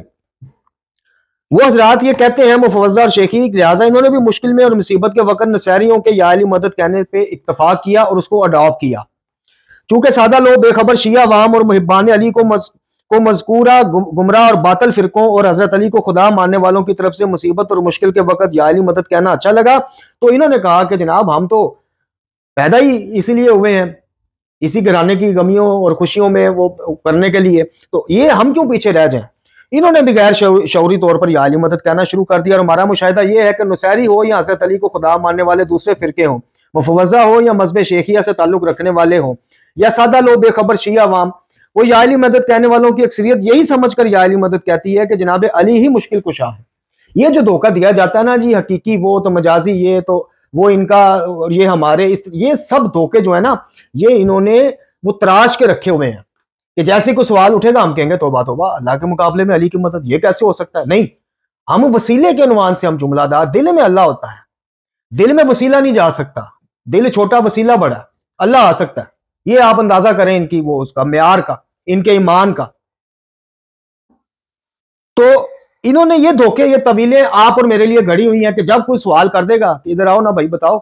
वो हजरात ये कहते हैं मुफव्वज़ा और शेखी, लिहाजा इन्होंने भी मुश्किल में और मुसीबत के वक्त नसैरियों के या अली मदद कहने पे इत्तफाक किया और उसको अडॉप्ट किया। चूंकि सादा लोग बेखबर शिया वाम और मुहिब्बान अली को मज़कूरा गुमराह और बातल फिरकों और हजरत अली को खुदा मानने वालों की तरफ से मुसीबत और मुश्किल के वक्त या अली मदद कहना अच्छा लगा, तो इन्होंने कहा कि जनाब हम तो पैदा ही इसीलिए हुए हैं, इसी घराने की गमियों और खुशियों में वो करने के लिए, तो ये हम क्यों पीछे रह जाएं। इन्होंने भी गैर शऊरी तौर पर या अली मदद कहना शुरू कर दिया और हमारा मुशाहिदा ये है कि नुसैरी हो या हजरत अली को खुदा मानने वाले दूसरे फिरके हों, मुफव्वज़ा हो या मज़हब शेखिया से ताल्लुक रखने वाले हों या सादा लोग बेखबर शिया वाम, वो या अली मदद कहने वालों की अक्सरियत यही समझकर या अली मदद कहती है कि जनाब अली ही मुश्किल कुशा है। ये जो धोखा दिया जाता है ना जी, हकीकी वो तो मजाजी ये तो वो इनका और ये हमारे ये सब धोखे जो है ना ये इन्होंने वो तराश के रखे हुए हैं। कि जैसे कोई सवाल उठेगा हम कहेंगे तौबा तौबा, अल्लाह के मुकाबले में अली की मदद, ये कैसे हो सकता है? नहीं, हम वसीले के अनुमान से हम जुमलादार, दिल में अल्लाह होता है, दिल में वसीला नहीं जा सकता, दिल छोटा वसीला बड़ा, अल्लाह आ सकता है। ये आप अंदाजा करें इनकी वो उसका म्यार का, इनके ईमान का। तो इन्होंने ये धोखे, ये तवीलें आप और मेरे लिए घड़ी हुई हैं कि जब कोई सवाल कर देगा कि इधर आओ ना भाई बताओ,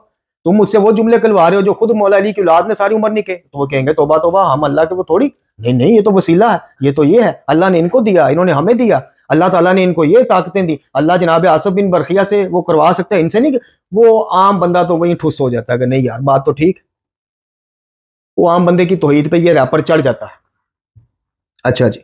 तुम मुझसे वो जुमले कहलवा रहे हो जो खुद मौला अली की औलाद ने सारी उम्र नहीं कहे, तो वो कहेंगे तौबा तौबा, हम अल्लाह के वो थोड़ी, नहीं नहीं, ये तो वसीला है, ये तो ये है, अल्लाह ने इनको दिया, इन्होंने हमें दिया, अल्लाह ताला ने इनको ये ताकतें दी, अल्लाह जनाब आसिफ बिन बरखिया से वो करवा सकता है, इनसे नहीं। वो आम बंदा तो वहीं ठुस हो जाता है कि नहीं यार बात तो ठीक, वो आम बंदे की तौहीद पे ये रैपर चढ़ जाता है। अच्छा जी,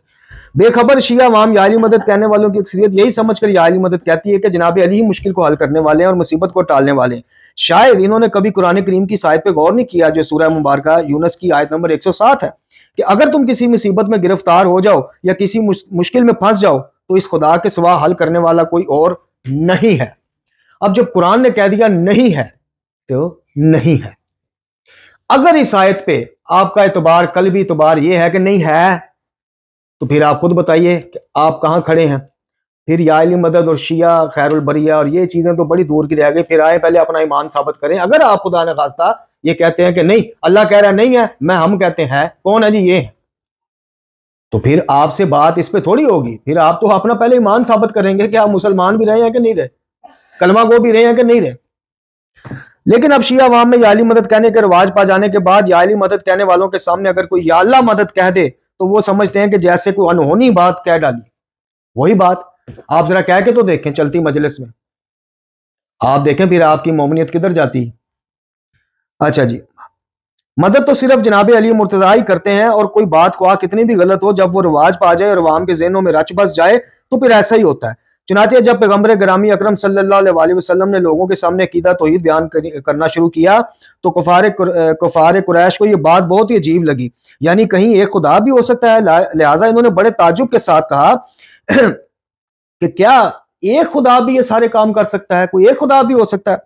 बेखबर शिया अवाम या अली मदद कहने वालों की अक्सरियत यही समझकर या अली मदद कहती है कि जनाब अली ही मुश्किल को हल करने वाले हैं और मुसीबत को टालने वाले हैं। शायद इन्होंने कभी कुरान करीम की आयत पे गौर नहीं किया जो सूरह मुबारका यूनुस की आयत नंबर 107 है कि अगर तुम किसी मुसीबत में गिरफ्तार हो जाओ या किसी मुश्किल में फंस जाओ तो इस खुदा के सिवा हल करने वाला कोई और नहीं है। अब जब कुरान ने कह दिया नहीं है तो नहीं है। अगर इस आयत पे आपका एतबार, कल्बी एतबार ये है कि नहीं है, तो फिर आप खुद बताइए कि आप कहां खड़े हैं। फिर या अली मदद और शिया खैरुल बरिया और ये चीजें तो बड़ी दूर की रह गई। फिर आए पहले अपना ईमान साबित करें। अगर आप खुदा ने खास्ता ये कहते हैं कि नहीं, अल्लाह कह रहा है नहीं है, हम कहते हैं कौन है जी, ये है, तो फिर आपसे बात इस पे थोड़ी होगी। फिर आप तो अपना पहले ईमान साबित करेंगे कि आप मुसलमान भी रहे हैं कि नहीं रहे, कलमा गो भी रहे हैं कि नहीं रहे। लेकिन अब शिया अवाम में या अली मदद कहने के रिवाज पा जाने के बाद या अली मदद कहने वालों के सामने अगर कोई या अल्लाह मदद कह दे तो वो समझते हैं कि जैसे कोई अनहोनी बात कह डाली। वही बात आप जरा कह के तो देखें चलती मजलिस में, आप देखें फिर आपकी मोमियत किधर जाती। अच्छा जी, मदद तो सिर्फ जनाब अली मुर्तज़ा ही करते हैं और कोई बात ख्वाह कितनी भी गलत हो, जब वो रिवाज पा जाए और अवाम के ज़हनों में रच बस जाए तो फिर ऐसा ही होता है। चुनाचे जब पैगम्बर ग्रामी अकरम सल्लल्लाहु अलैहि वसल्लम ने लोगों के सामने अकीदा तौहीद बयान करना शुरू किया तो कुफार कुरैश को ये बात बहुत ही अजीब लगी, यानी कहीं एक खुदा भी हो सकता है। लिहाजा इन्होंने बड़े ताजुब के साथ कहा कि क्या एक खुदा भी ये सारे काम कर सकता है, कोई एक खुदा भी हो सकता है।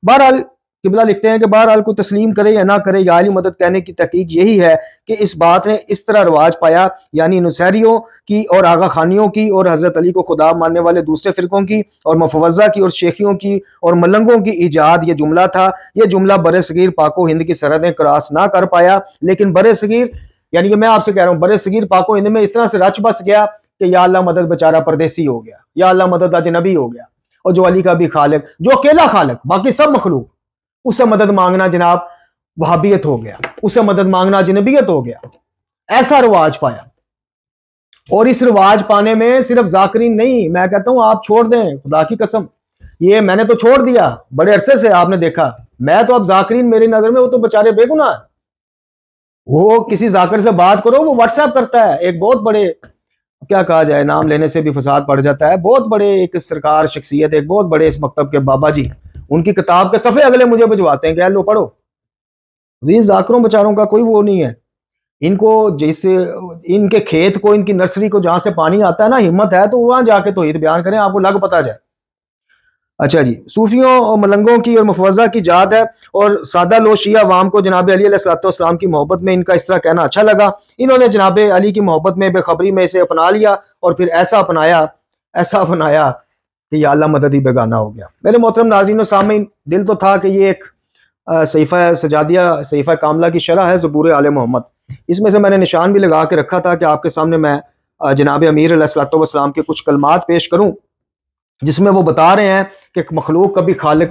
बहरहाल किबला लिखते हैं कि बहरहाल कोई तस्लीम करे या ना करे, या अली मदद कहने की तहकीक यही है कि इस बात ने इस तरह रवाज पाया, यानी नुसैरियों की और आगा खानियों की और हजरत अली को खुदा मानने वाले दूसरे फिरकों की और मुफव्वज़ा की और शेखियों की और मलंगों की ईजाद ये जुमला था। ये जुमला बरे सगीर पाको हिंद की सरहदें क्रॉस ना कर पाया, लेकिन बरे सगीर, यानी कि मैं आपसे कह रहा हूँ, बरे सगीर पाको हिंद में इस तरह से रच बस गया कि या अल्लाह मदद बेचारा परदेसी हो गया, या अल्लाह मदद अजनबी हो गया, और जो अली का भी खालिक, जो अकेला खालिक, बाकी सब मखलूक, उससे मदद मांगना जनाब वहाबियत हो गया, उससे मदद मांगना अजनबियत हो गया। ऐसा रिवाज पाया, और इस रिवाज पाने में सिर्फ जाकिरीन नहीं, मैं कहता हूं आप छोड़ दें, खुदा की कसम, ये मैंने तो छोड़ दिया बड़े अरसे से, आपने देखा, मैं तो अब जाकिरीन मेरी नजर में वो तो बेचारे बेगुनाह है। वो किसी जाकिर से बात करो, वो व्हाट्सएप करता है, एक बहुत बड़े, क्या कहा जाए, नाम लेने से भी फसाद पड़ जाता है, बहुत बड़े एक सरकार शख्सियत, एक बहुत बड़े इस मकतब के बाबा जी, उनकी किताब के सफ़े अगले मुझे भिजवाते हैं कि लो पढ़ो। इस जाकरों बेचारों का कोई वो नहीं है, इनको जैसे इनके खेत को, इनकी नर्सरी को जहां से पानी आता है ना, हिम्मत है तो वहां जाके तौहीद बयान करें, आपको लग पता जाए। अच्छा जी, सूफियों और मलंगों की और मुफव्वज़ा की जात है, और सादा लो शिया अवाम को जनाब अली अलैहिस्सलाम की मोहब्बत में इनका इस तरह कहना अच्छा लगा। इन्होंने जनाब अली की मोहब्बत में बेखबरी में इसे अपना लिया और फिर ऐसा अपनाया कि या अल्लाह मदद ही बेगाना हो गया। मेरे मोहतरम नाज़रीन और सामीन, दिल तो था कि ये एक सहीफ़ा सजादिया, सहीफ़ा कामला की शरह है ज़बूर आले मोहम्मद, इसमें से मैंने निशान भी लगा के रखा था कि आपके सामने मैं जनाब अमीर अलैहिस्सलाम के कुछ कलमात पेश करूँ जिसमें वो बता रहे हैं कि मखलूक कभी खालिक,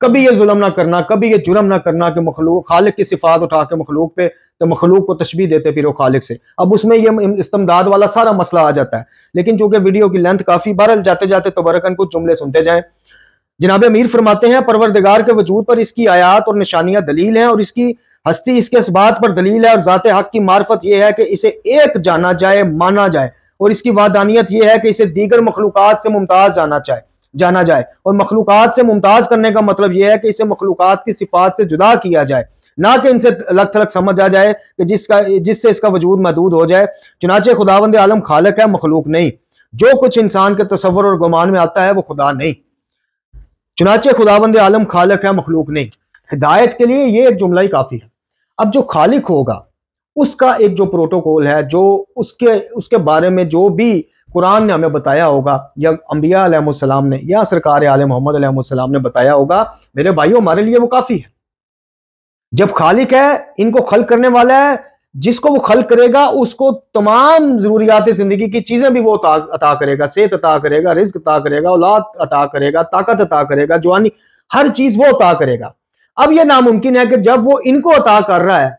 कभी ये जुल्म ना करना, कभी ये जुर्म ना करना कि मखलूक खालिक की सिफात उठा के मखलूक पे, तो मखलूक को तशबीह देते फिर वो खालिक से। अब उसमें ये इस्तिमदाद वाला सारा मसला आ जाता है, लेकिन चूंकि वीडियो की लेंथ काफी, बहरहाल जाते जाते तो बरकन कुछ जुमले सुनते जाएं। जनाब अमीर फरमाते हैं, परवरदिगार के वजूद पर इसकी आयात और निशानियां दलील हैं, और इसकी हस्ती इसके इस बात पर दलील है, और ज़ाते हक की मार्फत यह है कि इसे एक जाना जाए, माना जाए, और इसकी वादानियत यह है कि इसे दीगर मखलूकात से मुमताज जाना जाए, और मखलूकात से मुमताज करने का मतलब यह है कि इसे मखलूकात की सिफात से जुदा किया जाए, ना कि इनसे अलग थलग समझ आ जाए कि जिससे इसका वजूद महदूद हो जाए। चुनाचे खुदावंद आलम खालिक है, मखलूक नहीं। जो कुछ इंसान के तसव्वुर और गुमान में आता है वो खुदा नहीं। चुनाचे खुदावंद आलम खालिक है, मखलूक नहीं। हिदायत के लिए ये एक जुमला ही काफी है। अब जो खालिक होगा उसका एक जो प्रोटोकॉल है, जो उसके बारे में जो भी कुरान ने हमें बताया होगा या अंबिया अलैहिस्सलाम ने या सरकार आले मोहम्मद अलैहिस्सलाम ने बताया होगा, मेरे भाइयों हमारे लिए वो काफी है। जब खालिक है, इनको खल्क करने वाला है, जिसको वो खल्क करेगा उसको तमाम जरूरियात जिंदगी की चीजें भी वो अता करेगा, सेहत अता करेगा, रिज्क अता करेगा, औलाद अता करेगा, ताकत अता करेगा, जवानी, हर चीज वो अता करेगा। अब ये नामुमकिन है कि जब वो इनको अता कर रहा है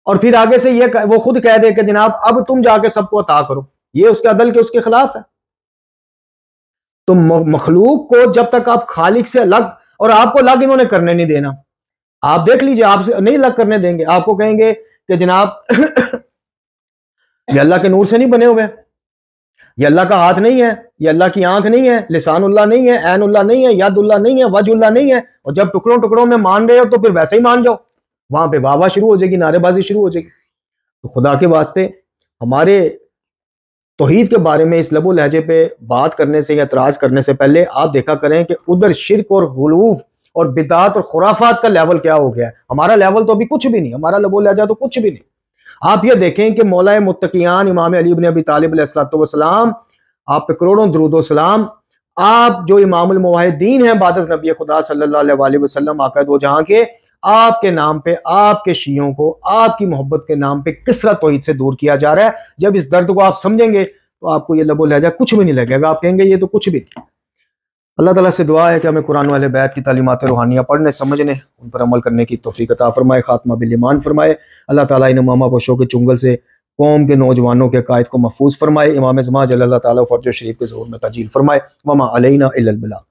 और फिर आगे से ये वो खुद कह दे कि जनाब अब तुम जाके सबको अता करो, ये उसके अदल के उसके खिलाफ है। तो मखलूक को जब तक आप खालिक से अलग, और आपको अलग इन्होंने करने नहीं देना, आप देख लीजिए, आपसे नहीं अलग करने देंगे। आपको कहेंगे कि जनाब ये अल्लाह के नूर से नहीं बने हुए, ये अल्लाह का हाथ नहीं है, ये अल्लाह की आंख नहीं है, लिसानुल्लाह नहीं है, ऐनुल्लाह नहीं है, यादुल्लाह नहीं है, वजहुल्लाह नहीं है। और जब टुकड़ों टुकड़ों में मान रहे हो तो फिर वैसे ही मान जाओ, वहां पे वाह शुरू हो जाएगी, नारेबाजी शुरू हो जाएगी। तो खुदा के वास्ते हमारे तौहीद के बारे में इस लबो लहजे पे बात करने से या एतराज करने से पहले आप देखा करें कि उधर शिर्क और गुलूफ और बिदात और खुराफात का लेवल क्या हो गया है। हमारा लेवल तो अभी कुछ भी नहीं, हमारा लबो लहजा तो कुछ भी नहीं। आप ये देखें कि मौला मुत्तकियान इमाम अली इब्न अबी तालिब अलैहिस्सलाम, आप पे करोड़ों दुरूद व सलाम। आप जो इमामुल मुवाहिदीन हैं बाद नबी खुदा सल्लल्लाहु अलैहि वसल्लम आका दो जहां के, आपके नाम पे, आपके शियों को आपकी मोहब्बत के नाम पे किस तरह तौहीद से दूर किया जा रहा है। जब इस दर्द को आप समझेंगे तो आपको ये लबो लहजा कुछ भी नहीं लगेगा, आप कहेंगे ये तो कुछ भी नहीं। अल्लाह ताला से दुआ है कि हमें कुरान वाले बैत की तालीमात रूहानिया पढ़ने, समझने, उन पर अमल करने की तौफीक अता फरमाए, खात्मा बिल ईमान फरमाए। अल्लाह ताला इन मामा पोशों के चुंगल से कौम के नौजवानों के कायद को महफूज फरमाए। इमाम ज़मा जल्लल्लाहु ताला फर्ज शरीफ के ज़हूर में ताजील फरमाए। वमा अलैना इल्लल बलाग।